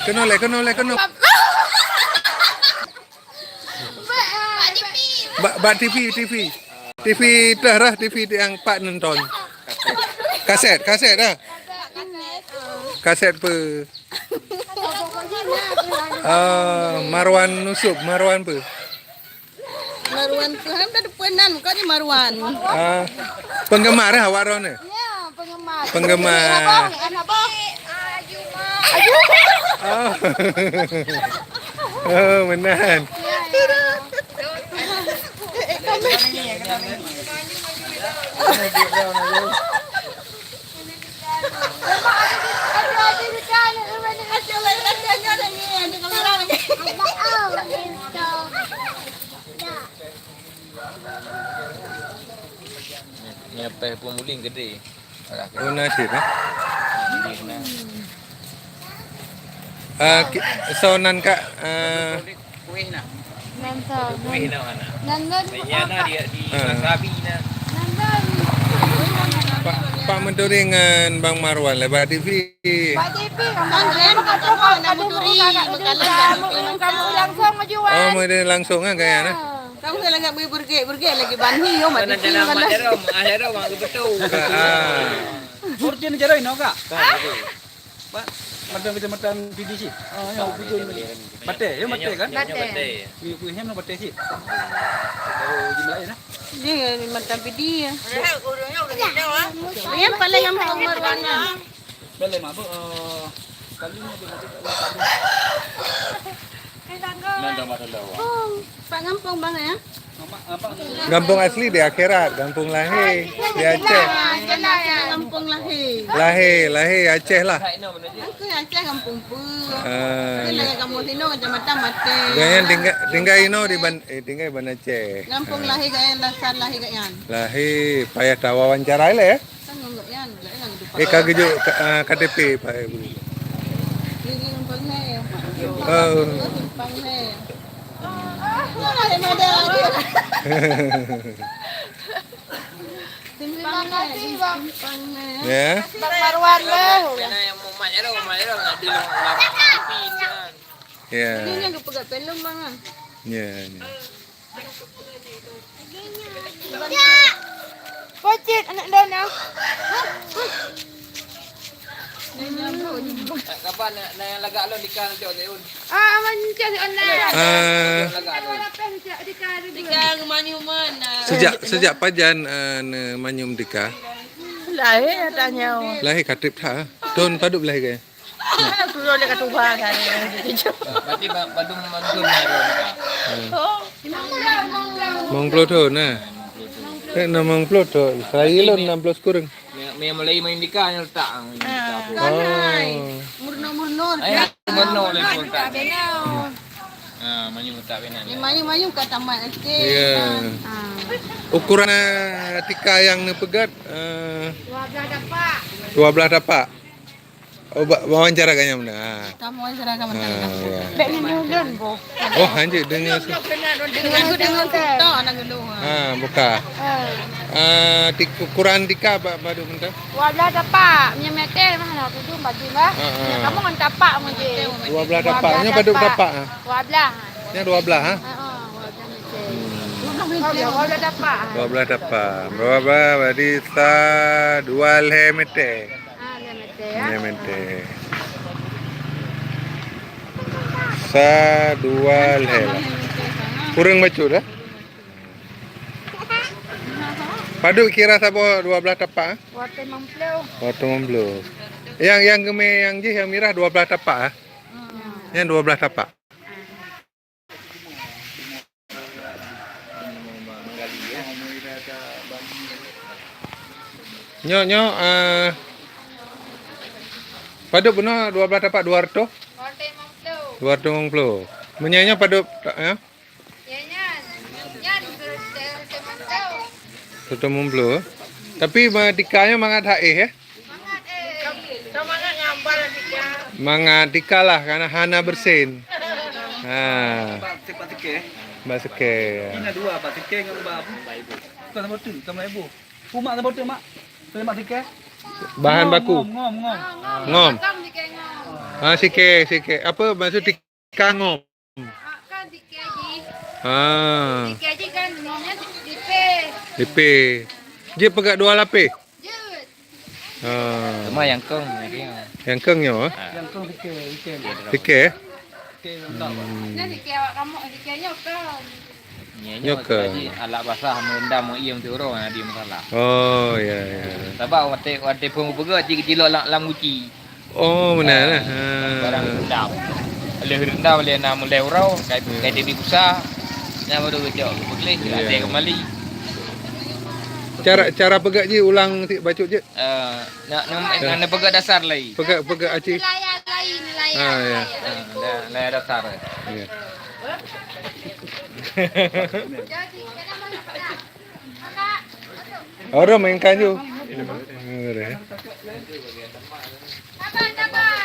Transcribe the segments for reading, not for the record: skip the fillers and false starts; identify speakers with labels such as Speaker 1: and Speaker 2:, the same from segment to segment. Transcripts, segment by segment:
Speaker 1: Kena. Ba TV. TV dah TV yang Pak nonton. Kaset dah. Kaset pe. Marwan Nusub, Marwan pe.
Speaker 2: Marwan tu hampa depanan muka ni Marwan.
Speaker 1: Penggemar awak ron ni.
Speaker 2: Ya, penggemar.
Speaker 1: Penggemar.
Speaker 2: Anak bang.
Speaker 1: Oh, menan.
Speaker 3: Ni apa pun muling gede.
Speaker 1: Oh, nasib sonan kak
Speaker 3: Kuih nak.
Speaker 2: Nanti.
Speaker 3: Kuih nak mana?
Speaker 2: Nanti.
Speaker 3: Ya nak dia di Sabi nak.
Speaker 1: Pak Menteri dengan Bang Marwan lebat TV.
Speaker 2: Pak TV, kamu kata kau nak menteri, kamu langsung majuan.
Speaker 1: Oh, mau langsung kan gaya
Speaker 2: Kamu dah lagi berge lagi banhi yo mat TV
Speaker 3: Dalam
Speaker 2: mana.
Speaker 3: ada orang betul.
Speaker 4: Urjin jaroin no kak. Pak, macam PDC. Ya, betul. Bate, ya bate kan?
Speaker 3: Bate.
Speaker 4: Kuih hem no bate sih. Oh, jumlah ya.
Speaker 2: Ni macam PD ya. Yang paling yang Marwannya.
Speaker 4: Boleh mabuk kali ni
Speaker 3: Nanda madalau.
Speaker 2: Pak Gampung bang ya.
Speaker 1: Kampung asli di akhirat, kampung lahir di Aceh.
Speaker 2: Kampung lahir.
Speaker 1: Lahir Aceh lah.
Speaker 2: Aku Aceh kampung pu. Lagi kamu sini macam mate.
Speaker 1: Gaya tinggal ino tinggal di Aceh.
Speaker 2: Kampung lahir gaya dasar lahir gaya.
Speaker 1: Lahir payah tahu wawancara lah ya.
Speaker 2: Kan enggak yan,
Speaker 1: Kagejo KTP Pak Ibu.
Speaker 2: Gigi kampung lahir.
Speaker 1: Oh.
Speaker 2: Kampung lahir. Ada lagi. Terima kasih bang.
Speaker 1: Ya.
Speaker 2: Bang Marwan lah.
Speaker 3: Kena yang mak ada nak di lapin kan.
Speaker 1: Ya.
Speaker 2: Ini yang kepegat pelum bang.
Speaker 1: Ya.
Speaker 2: Pocit anak dana.
Speaker 3: Kapan nak yang lagak lon dikah nanti on.
Speaker 2: Mencari online. Dikah mani human.
Speaker 1: Sejak pajan manyum dika.
Speaker 2: Lahir tanya.
Speaker 1: Lahir katip tha. Don padup lahir ke.
Speaker 2: Tu dah kat Tuhan kan.
Speaker 3: Berarti badum mandun nak.
Speaker 1: Mong ploto na. Mong ploto. Saya lon 16 kurang.
Speaker 3: Yang Melayu main dikah yang letak.
Speaker 2: Murno.
Speaker 3: Murno lepas letak. Manyum letak benar.
Speaker 2: Mayu kat taman SD.
Speaker 1: Ya. Ukuran tika yang pegat 12 dapat. Oh, wawancara kayaknya mana?
Speaker 2: Kamu wawancara kamu mana?
Speaker 1: Ya.
Speaker 2: Dengan dun bo.
Speaker 1: Oh, anjir dengar.
Speaker 2: Dengan kita anak dulu.
Speaker 1: Buka. Ukuran tika badu mentah.
Speaker 2: 12 dapat. Nya meter mana tu tu baju lah. Kamu kan tapak manje.
Speaker 1: 12 dapatnya badu dapat.
Speaker 2: 12.
Speaker 1: Nya 12 ha.
Speaker 2: 12 dapat.
Speaker 1: 12 dapat. Berapa berarti sa 2 meter. Mente. Sa 2 lah. Kurang baca dah. Padu kira sabo 12 tapak. Waktu membelu. Yang geme yang je yang merah 12 tapak ah. Yang 12 tapak. Nyo Paduk benar 12 tapak 200. 250. Menyanya paduk ya. Sudah membelu. Tapi dikanya mangat hae ya.
Speaker 2: Semangat ngambal dika.
Speaker 1: Mangat dika lah karena hana bersin.
Speaker 4: Batik.
Speaker 1: Mbak Seke.
Speaker 4: Ini dua batik dengan mbak. Bukan sama tu, sama ibu. Umak sama tu mak. Sama batik.
Speaker 1: Bahan baku.
Speaker 4: Ngom.
Speaker 1: Ngom. Sikit. Apa maksud tikar ngom?
Speaker 2: Kan dikeji.
Speaker 1: Ah,
Speaker 2: Dikeji kan ngomnya
Speaker 1: DP. Dia pegat 2 lapis.
Speaker 2: Jut.
Speaker 3: Cuma yang kong ni.
Speaker 1: Yang kengnya
Speaker 4: Yang kau fikir.
Speaker 1: sikit.
Speaker 2: Nah dikewak kamu dikenya kan.
Speaker 1: Nyokong.
Speaker 3: Alak basah merendam iam tu orang dia masalah.
Speaker 1: Oh, ya.
Speaker 3: Sebab wate pun pegat cilok lam uci.
Speaker 1: Oh, benar lah.
Speaker 3: Barang rendam. Oleh rendam oleh nak mulai urau kai dia besar. Yang baru kejap boleh ada kembali.
Speaker 1: Cara pegat je ulang bacuk je.
Speaker 3: Nak pegat dasar lagi.
Speaker 1: Pegat aci.
Speaker 2: Nelayan lain nelayan.
Speaker 1: Ya.
Speaker 3: Dah dasar.
Speaker 1: Ya.
Speaker 2: Jadi kita mana pernah. Kakak.
Speaker 1: Orang mainkan je.
Speaker 2: Abang.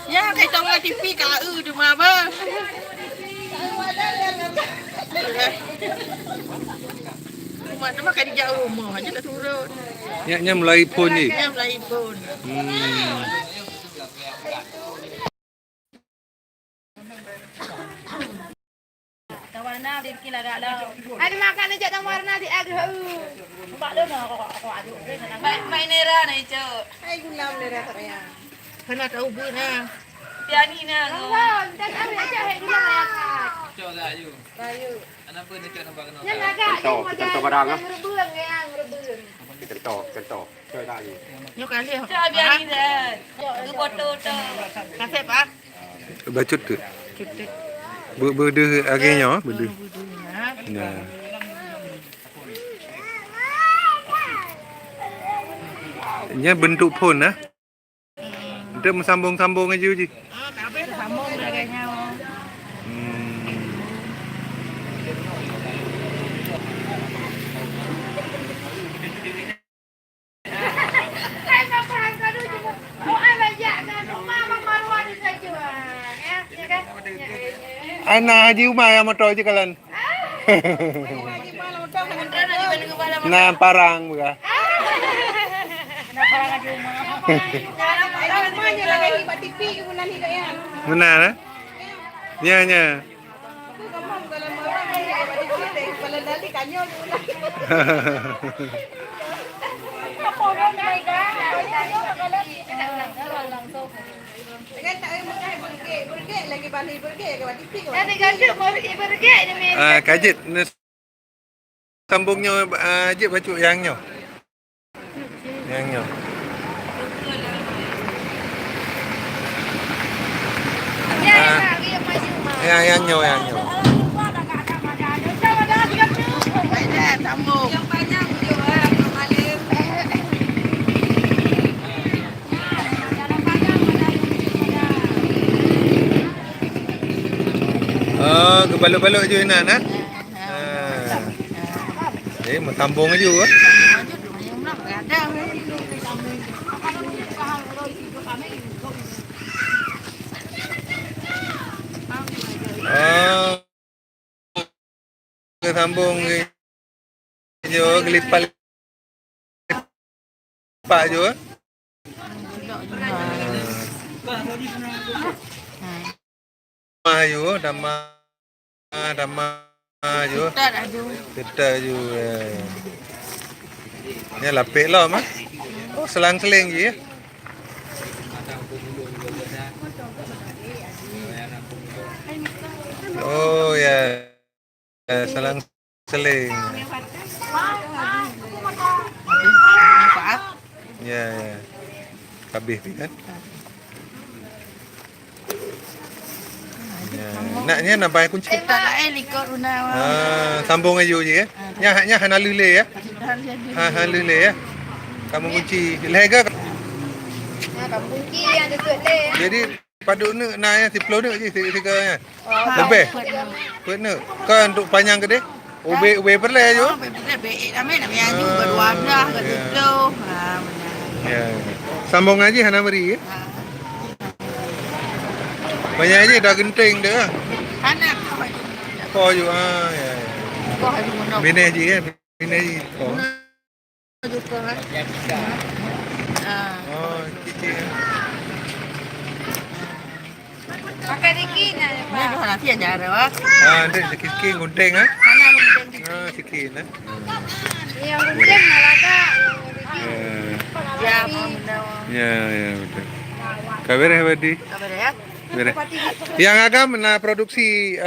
Speaker 5: Ya, kai tong TV ka di mana ba? Rumah tu makan di jauh rumah aja dah turun.
Speaker 1: Nya mulai pun je.
Speaker 5: Ya, mulai pun.
Speaker 2: Kawana di kila gala. Ada makan aja tang warna di agak. Mbak lo nak kok adu.
Speaker 5: Mai nera na ito. Ay, gulam nera ta kaya. Kana tahu bu na. Piani na.
Speaker 2: Oh, dan ada aja he gula ya.
Speaker 3: Cok dah you.
Speaker 5: Bayu.
Speaker 3: Kenapa ni cok nampak kena?
Speaker 2: Yang agak. Contoh barang ah. Rebung yang rebung.
Speaker 6: Contoh. Chơi lại gì?
Speaker 5: Nyo kali.
Speaker 2: Coba piani dah. Ke foto tu.
Speaker 5: Kasep ah.
Speaker 1: Bacuk tu. Berde agaknya, berde. Ya. Nya bentuk pun ah. Dia sambung-sambung aja je.
Speaker 5: Tapi sambung agaknya.
Speaker 2: Hai apa kadu juga. Oh aja kan rumah mamarwan saja. Ya kan?
Speaker 1: Ana haji umai motor je kalan. Nah, parang buka. Benar eh? Nya. Kajet sambungnya aje bacuk yangnya. Yangnya. Yangnya.
Speaker 5: Sambung. Yang panjang juga kemarin.
Speaker 1: Oh, kebaluk-baluk je Inan ah. Mau sambung aja ah. Oh. Sambung je gelipal pak je. Ayo dama ayo. Kita ayo. Ni lapik lah mah. Oh selang-seling je ya. Oh ya. Selang-seling. Ya. Habis kan? Naknya nak bayar kunci.
Speaker 5: Tak nak likor una.
Speaker 1: Sambung aja je ya. Nya hanalule ya. Hanalule ya. Kamu kunci lega.
Speaker 2: Kamu kunci yang dekat le.
Speaker 1: Jadi paduk ni nak ya 10 ni je 3 ya. Lebih. Put ni. Kan untuk panjang ke dia? Ube perle je.
Speaker 5: Baik ramai nak bayar juga berwadah ke tu.
Speaker 1: Ya. Sambung aja hanamari ya. Banyak je dah genting dia.
Speaker 5: Anak
Speaker 1: Kau juga ya.
Speaker 5: kau ada mana?
Speaker 1: Bini je kan. Bini je kau.
Speaker 5: Juga kan.
Speaker 1: Oh, kiki.
Speaker 2: Pakai dikit na.
Speaker 5: Ni tu nak siap jar wah.
Speaker 1: Dia kiki gunting ah.
Speaker 5: Anak mungkin
Speaker 1: Kiki nah.
Speaker 2: Yang gunting nalaga.
Speaker 5: ya benda.
Speaker 1: Ya betul. Kabar Badi.
Speaker 5: Kabar ya.
Speaker 1: Beres. Yang agam na produksi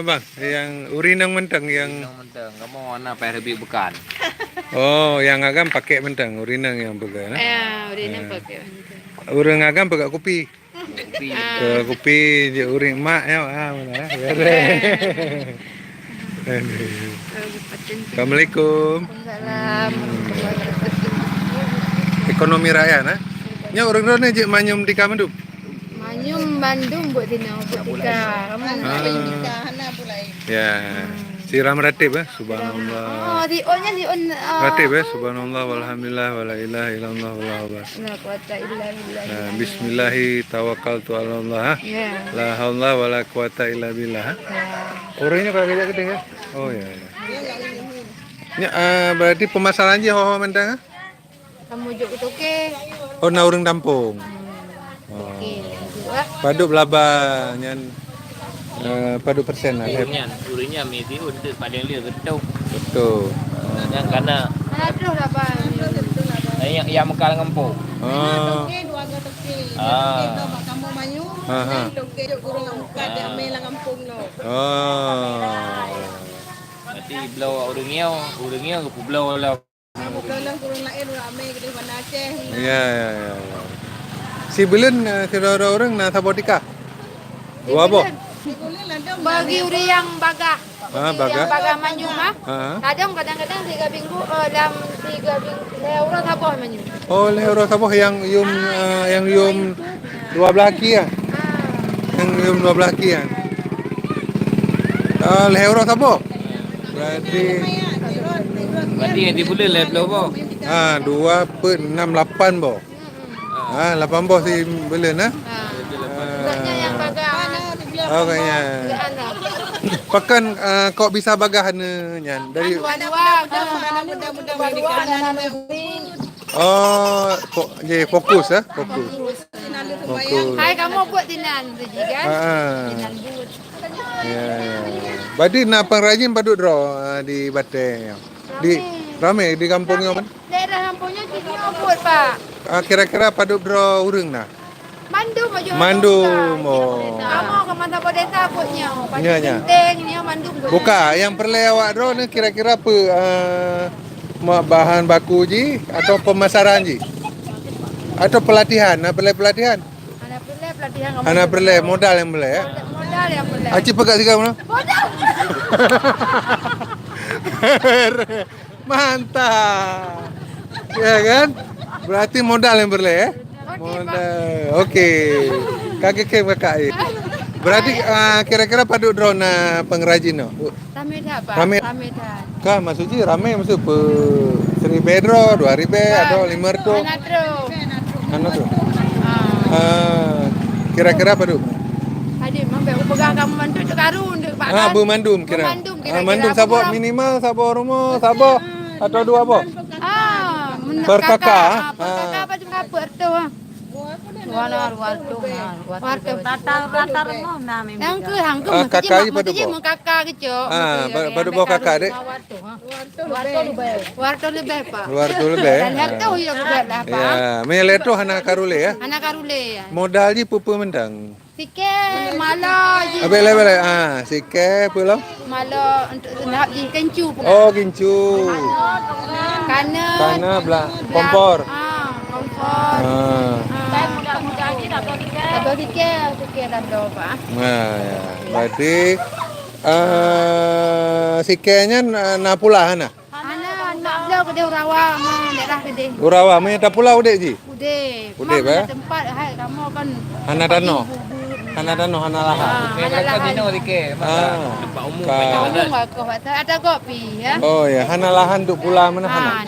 Speaker 1: bang, yang urinang mentang yang
Speaker 3: mentang, kamu mana PRB bukan?
Speaker 1: oh, yang agam pakai mentang, urinang yang pegang.
Speaker 2: Udah nampak ya.
Speaker 1: Urang agam pegang kopi.
Speaker 3: Kopi.
Speaker 1: Kopi je uring mak ya. Mana? Beres. Assalamualaikum.
Speaker 2: Salam.
Speaker 1: Ekonomi rakyat nah. Nya orang ni je manyum di Kamandung.
Speaker 2: Manyum Bandung buat tina buat tiga. Kamu
Speaker 1: Ya. Siram ratib subhanallah.
Speaker 2: Oh, di onnya di on.
Speaker 1: Ratib subhanallah walhamdulillah wala ilaha illallah wallahu akbar.
Speaker 2: La quwata illa billah.
Speaker 1: Bismillahi tawakkaltu ala Allah.
Speaker 2: Ya.
Speaker 1: La haula wala quwata illa billah. Orangnya kalau kerja gede ya? Oh ya. Ya, berarti pemasaran je ho mentang.
Speaker 2: Kamu juk toke.
Speaker 1: Oh na urang Tampung. Oh. Padu belaba nyan padu persen lah.
Speaker 3: Urinya mesti untuk paling lihat betul.
Speaker 1: Betul.
Speaker 3: Yang karena
Speaker 2: Aduh lah bang.
Speaker 3: yang mekal ngempung.
Speaker 1: Oh.
Speaker 5: Kamu manyu. Toke kurang muka dia melang kampung no.
Speaker 1: Oh.
Speaker 3: Berarti belau orangnya ke belau lah.
Speaker 5: Bukan kurang lain ramai gede mana Aceh.
Speaker 1: Ya. Si belun saudara orang na sabotika. Dua bo.
Speaker 2: Bagi uri yang bagah.
Speaker 1: Bagah.
Speaker 2: Yang bagah manyu mah. Kadang-kadang 3 minggu dalam 3 minggu euro sabah manyu.
Speaker 1: Oh, lehoro saboh yang yum 12 ki ya. Yang yum 12 ki ya. Lehoro saboh. Berarti
Speaker 3: yang dibuli lah belau bo.
Speaker 1: 2.68 bo. 8 bo si belun
Speaker 2: Bukannya yang bagah.
Speaker 1: Oh kayaknya. Pakan kok bisa bagah nyan dari Oh, kok je fokus fokus.
Speaker 2: Hai kamu buat tinan tu je kan? Tinan but.
Speaker 1: Ya. Badi na pengrajin padu draw di Bateng. Di rame di kampungnya man.
Speaker 2: Daerah kampungnya kita buat pak.
Speaker 1: Kira-kira padu draw urang nah.
Speaker 2: Mandum aja.
Speaker 1: Mandum. Oh.
Speaker 2: Kamu ke mana desa buatnya?
Speaker 1: Ya.
Speaker 2: Penting ni mandum buat.
Speaker 1: Buka, yang perlu awak draw ni kira-kira apa bahan baku ji atau pemasaran ji? Atau pelatihan, pelatihan?
Speaker 2: Pelatihan kamu.
Speaker 1: Anak perlu modal yang boleh ya.
Speaker 2: Modal yang boleh.
Speaker 1: Aci pegat juga mana?
Speaker 2: Modal.
Speaker 1: Mantap. Ya kan? Berarti modal yang boleh ya? Modal. Okey. Kakak. Berarti kira-kira padu drone pengrajin no.
Speaker 2: Ramai dah pak.
Speaker 1: Ramai. Kah maksudnya ramai maksud 1,000 dro, 2,000 atau 500. Anak tu. Kira-kira padu.
Speaker 2: Adik mampu pegang kamu mandum tu karun tu pak.
Speaker 1: Bermandum kira. Mandum sabok minimal sabok rumah sabok atau 2 bo. Per kakak.
Speaker 2: Per kakak apa juga per tu. Warto
Speaker 5: Rata rumah na memang.
Speaker 2: Yang ke hang ke
Speaker 1: kakak je padu
Speaker 2: je
Speaker 1: bo.
Speaker 2: kakak kecok.
Speaker 1: Padu bo kakak dek.
Speaker 2: Warto lebih pak.
Speaker 1: Warto lebih.
Speaker 2: Dan harta huyok berat lah pak.
Speaker 1: Ya, meleto anak karule ya.
Speaker 2: Anak karule ya.
Speaker 1: Modal je pupu mendang.
Speaker 2: Sike malah je.
Speaker 1: Bele. Sike pulau.
Speaker 2: Malah untuk nak di kencu pun.
Speaker 1: Oh, gincu.
Speaker 2: Kana
Speaker 1: belah kompor.
Speaker 2: Kompor. Mudah-mudah ni dah tahu sike dah tahu pak.
Speaker 1: Ya. Berarti sikenya na pula ana.
Speaker 2: Nak belau ke Urawa daerah gede.
Speaker 1: Urawa me ta pula udek ji.
Speaker 2: Ude
Speaker 1: ba?
Speaker 2: Tempat hai kamu kan
Speaker 1: Hana dano. Hana lahan.
Speaker 3: Mereka dino dike. Tempat umum banyak ada.
Speaker 2: Ada kopi ya.
Speaker 1: Oh ya, hana lahan tu pula mana hana.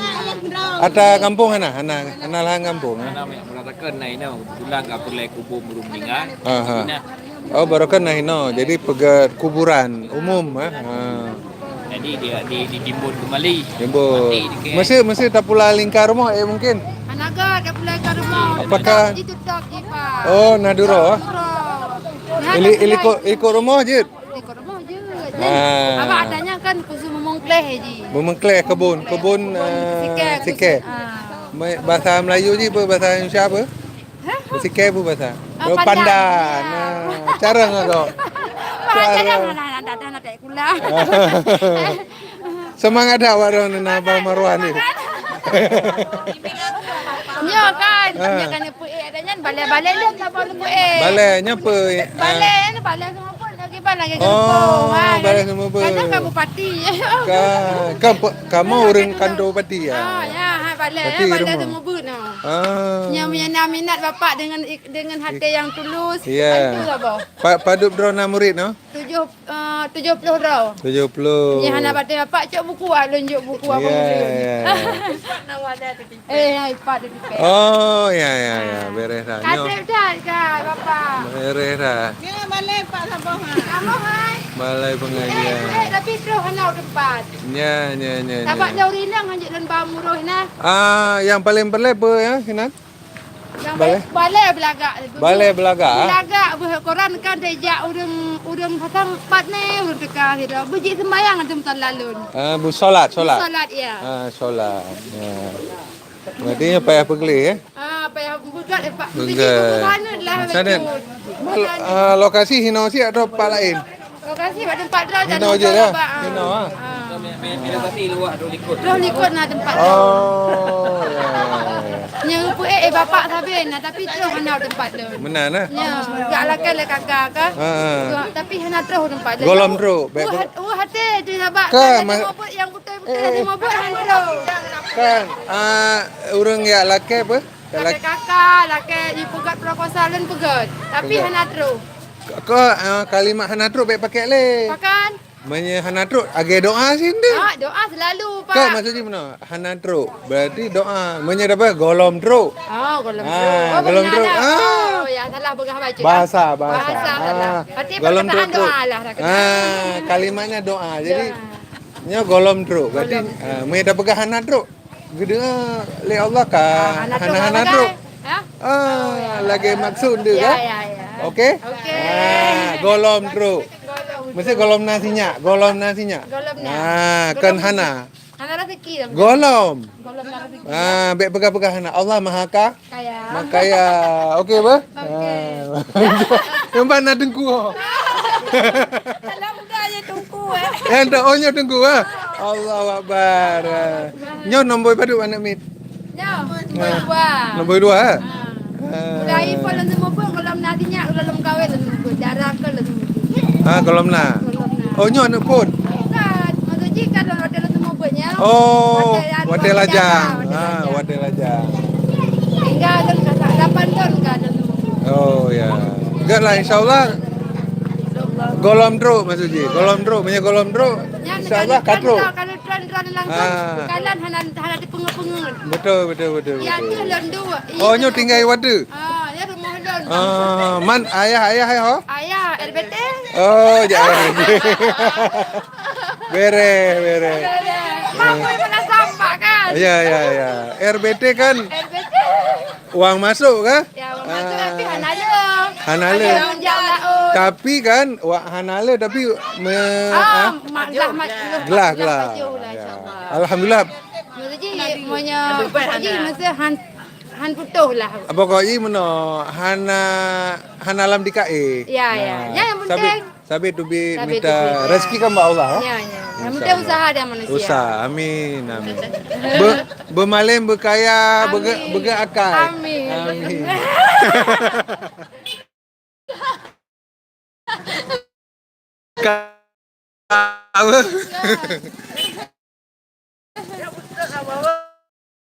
Speaker 1: Ada kampung hana lahan kampung.
Speaker 3: Mana yang mengatakan naik no pulang ke perlai kubur merundingan.
Speaker 1: Oh, barokan Hino. Jadi pegat kuburan umum
Speaker 3: Jadi dia ditimbun kembali.
Speaker 1: Jemput.
Speaker 3: Mati dia
Speaker 1: Mesti tak pula lingkar rumah mungkin.
Speaker 2: Anaga dah pulai ke rumah.
Speaker 1: Apakah-
Speaker 2: Ditutup je pak.
Speaker 1: Oh, Naduro. Ikut rumah je.
Speaker 2: Ikut rumah je.
Speaker 1: Ah.
Speaker 2: Abang adanya kan khusus memongkleh je.
Speaker 1: Memengklek kebun sikit. Bahasa Melayu je apa bahasa Indonesia apa? Sikit apa bahasa? Oh, pandan. Cara ngau.
Speaker 2: Ada nak tak kula.
Speaker 1: Semangat dah awak nak Abang Marwan ni.
Speaker 2: Nya kan, nya kan pu adanya balai-balai dia tak boleh pu
Speaker 1: Balainya apa?
Speaker 2: balai semua pun lagi balai
Speaker 1: Oh, balai semua pun.
Speaker 2: Kadang kan bupati.
Speaker 1: Kamu orang kantor bupati ya?
Speaker 2: Ya, balai
Speaker 1: Bupati
Speaker 2: balai
Speaker 1: rumah.
Speaker 2: semua pun.
Speaker 1: Ah.
Speaker 2: Yang minat bapak dengan hati yang tulus.
Speaker 1: Ya.
Speaker 2: Itu lah bah.
Speaker 1: Padup drona murid no?
Speaker 2: 70 dah.
Speaker 1: 70.
Speaker 2: Yang anak bapak cok buku lunjuk buku apa
Speaker 1: Ya.
Speaker 2: iPad dia pakai.
Speaker 1: Oh, ya. Beres dah. Nyo.
Speaker 2: Kadep dah kan bapak.
Speaker 1: Beres dah.
Speaker 5: Ni balai Pak Sabah.
Speaker 2: Kamu hai.
Speaker 1: Balai pengajian.
Speaker 2: Tapi terus hendak tempat.
Speaker 1: Ya.
Speaker 2: Dapat jauh rilang anjuk dan bamuruh nah.
Speaker 1: Yang paling berlai apa ya, Hinan?
Speaker 2: Yang
Speaker 1: Balai?
Speaker 2: balai belagak.
Speaker 1: Balai belagak.
Speaker 2: Belagak berkoran kan dejak udang pasang empat ni udang tekah gitu. Bejik sembayang ada tahun lalu.
Speaker 1: Solat.
Speaker 2: Solat ya.
Speaker 1: Solat. Ya. Berarti payah pergi ya?
Speaker 2: Apa yang bugat pak. Bejik
Speaker 1: Begat.
Speaker 2: mana lah
Speaker 1: Sana.
Speaker 2: betul.
Speaker 1: Lokasi Hino si atau tempat lain?
Speaker 2: Lokasi pada tempat dah
Speaker 1: Hino je dah. Hino
Speaker 3: Bila tadi luar 2 likut.
Speaker 2: Terus likut nak tempat dah.
Speaker 1: Oh, ya.
Speaker 2: Yang pu bapak sabi nah tapi terus hendak tempat dah.
Speaker 1: Benar nah.
Speaker 2: Ya, gak lakan le kakak kan. Tapi hendak terus tempat dah.
Speaker 1: Golom teruk.
Speaker 2: Hati tu sahabat.
Speaker 1: Kan,
Speaker 2: Yang betul-betul ada mau buat hendak.
Speaker 1: Kan, orang yang laki apa?
Speaker 2: Laki kakak, laki ibu kat proposalan pegat. Tapi
Speaker 1: Pegat.
Speaker 2: hendak terus.
Speaker 1: Kau kalimat hanatruk baik pakai le.
Speaker 2: Pakan.
Speaker 1: Menya hanatruk agak doa sih dia.
Speaker 2: Doa selalu pak.
Speaker 1: Kau maksudnya mana? Hanatruk. Berarti doa. Menya apa? Golom truk.
Speaker 2: Golom
Speaker 1: golom truk.
Speaker 2: Oh, ya salah begah baca.
Speaker 1: Bahasa.
Speaker 2: salah. Berarti
Speaker 1: golom
Speaker 2: perkataan
Speaker 1: truk.
Speaker 2: doa lah.
Speaker 1: Kalimatnya doa. Jadi nya golom truk. Berarti menya dah pegang hanatruk. Gede le Allah ka hanatruk. Lagi maksud dia kan?
Speaker 2: Ya.
Speaker 1: Okey? Golom truk. Mesti golom nasinya.
Speaker 2: Golom
Speaker 1: Kan hana.
Speaker 2: Hana rezeki dah.
Speaker 1: Golom.
Speaker 2: Golom rezeki.
Speaker 1: Baik pegang-pegang hana. Allah Maha
Speaker 2: Kaya.
Speaker 1: Makaya. Okey apa? Yang mana dengku?
Speaker 2: Salah muka je tungku
Speaker 1: Yang tak onyo dengku Allahu Akbar. Nyo nombor padu anak mit.
Speaker 2: Ya. Dua.
Speaker 1: Nombor 2
Speaker 2: Mulai pun lah semua pun golom nasinya golom kawin lah semua pun. Darah ke lah semua pun.
Speaker 1: Golom na. Oh nyo anak pun.
Speaker 2: Bukan. Maksudnya kan dalam hotel semua pun ya.
Speaker 1: Oh, Wadai Lajang. Wadai Lajang.
Speaker 2: Tinggal dan kakak 8 tahun kan ada semua.
Speaker 1: Oh ya. Enggak lah insyaallah. Golom truk maksudnya. Golom truk, punya golom truk. Insyaallah katro.
Speaker 2: Kalau tran langsung kalan hana di pengen-pengen.
Speaker 1: Betul.
Speaker 2: Ya tu londu.
Speaker 1: Oh nyo tinggal wada.
Speaker 2: Ya rumah lon.
Speaker 1: Man ayah ho?
Speaker 2: Ayah RBT.
Speaker 1: Oh, jangan. Bere.
Speaker 2: Mampu pernah sampah kan?
Speaker 1: Ya. RBT kan
Speaker 2: RBT.
Speaker 1: uang masuk kah?
Speaker 2: Ya, masuk tapi hanale.
Speaker 1: Hanale. Tapi kan hanale tapi gelah. Ya. Alhamdulillah.
Speaker 2: Jadi monya jadi masa han putuh lah.
Speaker 1: Pokoknya mana hanalam DKE.
Speaker 2: Ya. Yang penting
Speaker 1: Sabi tu bi
Speaker 2: Sabi
Speaker 1: minta
Speaker 2: tu bi,
Speaker 1: rezeki kan mbak Allah.
Speaker 2: Ya. Yang penting usaha dia manusia.
Speaker 1: Usaha. Amin. Bermalam berkaya, berakal.
Speaker 2: Amin.
Speaker 1: Apa?